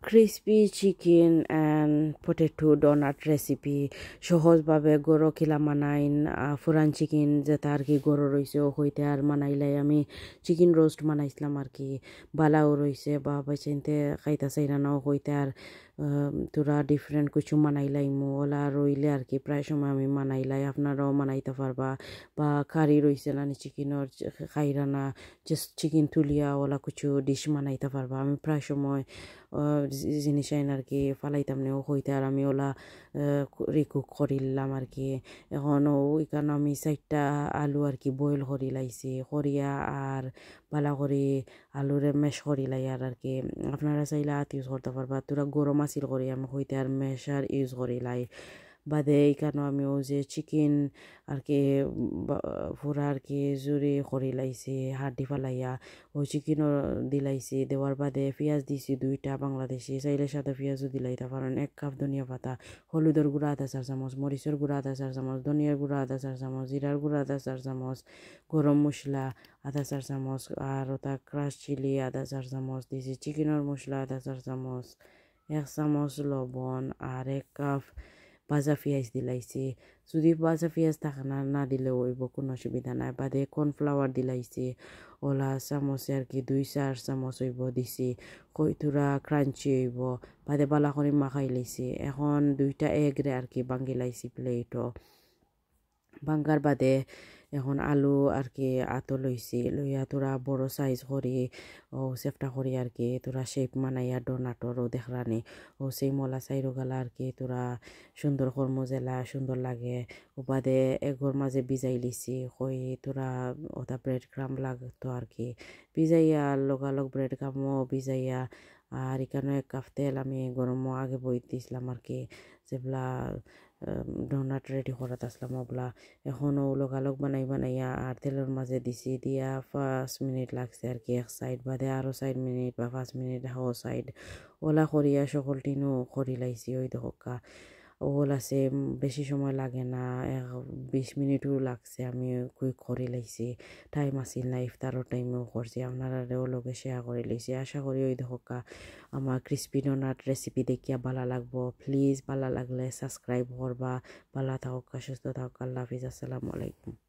crispy chicken and potato donut recipe সহজভাবে গরো কিলা মানাইন ফুরান চিকেন যেটা আর কি গরো রইছে হইতে আর মানাইলাই আমি চিকেন রোস্ট মানাইছিলাম আর কি বালাও রইছে বা বাইচিনতে খাইতা চাইরানাও হইতে আর তোরা ডিফারেন্ট কিছু মানাইলাই ওলা রইলে আর কি প্রায় সময় আমি মানাইলাই আপনারাও মানাইতে পারবা বা কারি রইছে না চিকেনের খাইরানা জাস্ট চিকেন তুলিয়া ওলা কিছু ডিশ মানাইতে পারবা আমি প্রায় সময় জিনিস আইন আর কি ফালাইতাম নেও হইতে আর আমি ওলা রিকুক করিলাম আর কি এখন ওইখানে আমি 4টা আলু আর কি বয়েল করি লাইছি করিয়া আর বালা করি আলুরে মেশ করি লাই আর কি আপনারা চাইলে হাত ইউজ করতে পারবা তোরা গরম আসিল করি আমি হইতে আর মেশার ইউজ করি লাই বাদে এইখানে আমি ও যে চিকেন আর কি পুরা আর কি জুড়ি করি লাইছি হাড্ডি ফালাইয়া ও চিকেনও দিলাইছি দেওয়ার বাদে পেঁয়াজ দিছি 2টা বাংলাদেশি চাইলে সাথে পেঁয়াজও দিলাইতে পারেন 1 কাপ ধনিয়া পাতা হলুদের গুঁড়া 1/4 চামচ মরিচের গুঁড়া 1/4 চামচ ধনিয়ার গুঁড়া 1/4 চামচ জিরার গুঁড়া 1/4 চামচ গরম মশলা 1/4 চামচ আর ওটা ক্রাশ চিলি 1/4 চামচ দিছি চিকেনের মশলা 1/4 চামচ 1 চামচ লবণ আর 1 কাপ ভাজা পেঁয়াজ দিলাইছি যদি ভাজা পেঁয়াজ থাকে না দিলেও হইব কোনো অসুবিধা নাই বাদে কর্নফ্লাওয়ার দিলাইছি ওলা চামচে আর কি 2-4 চামচ হইব দিছি কইতুরা ক্রাঞ্চি হইব বাদে বালা করে মাখাই লাইছি এখন 2টা এগরে আর কি ভাঙ্গি লাইছি প্লেটও ভাঙ্গার বাদে এখন আলু আর কি আতো লইয়া তোরা বড় সাইজ করি ও সেফটা করি আর কি তোরা শেপ মানাইয়া ডোনাটরও দেখরানি ও সেই মলা সাইরো গালা আর কি তোরা সুন্দর কর্ম জেলা সুন্দর লাগে ও বাদে এগর মাঝে ভিজাই লিছি কই তোরা ওটা ব্রেড ক্রাম লাগতো আর কি ভিজাইয়া লগালগ ব্রেড ক্রামও ভিজাইয়া আর এখানে 1 কাপ তেল আমি গরমও আগে বই দিয়েছিলাম আর কি যেগুলা ডোনাট রেডি করাত আসলাম ওগুলা এখনও লগালগ বানাইয়া আর তেলের মাঝে দিছি দিয়া 5 মিনিট লাগছে আর কি এক সাইড বাদে আরও 4 মিনিট বা 5 মিনিট হাও সাইড ওলা করিয়া সকলটিনও করি লাইছি ওই দোকা ওল আছে বেশি সময় লাগে না 20 মিনিটও লাগছে আমি কুইক করে লাইছি টাইম আসিল না ইফতারও টাইমেও করছি আপনারাও লগে শেয়ার করে লাইছি আশা করি ওই দেখা আমার ক্রিসপি ডোনাট রেসিপি দেখিয়া ভালো লাগবো প্লিজ ভালো লাগলে সাবস্ক্রাইব করবা ভালো থাকুক সুস্থ থাকুক আল্লাহ হাফিজ আসসালামু আলাইকুম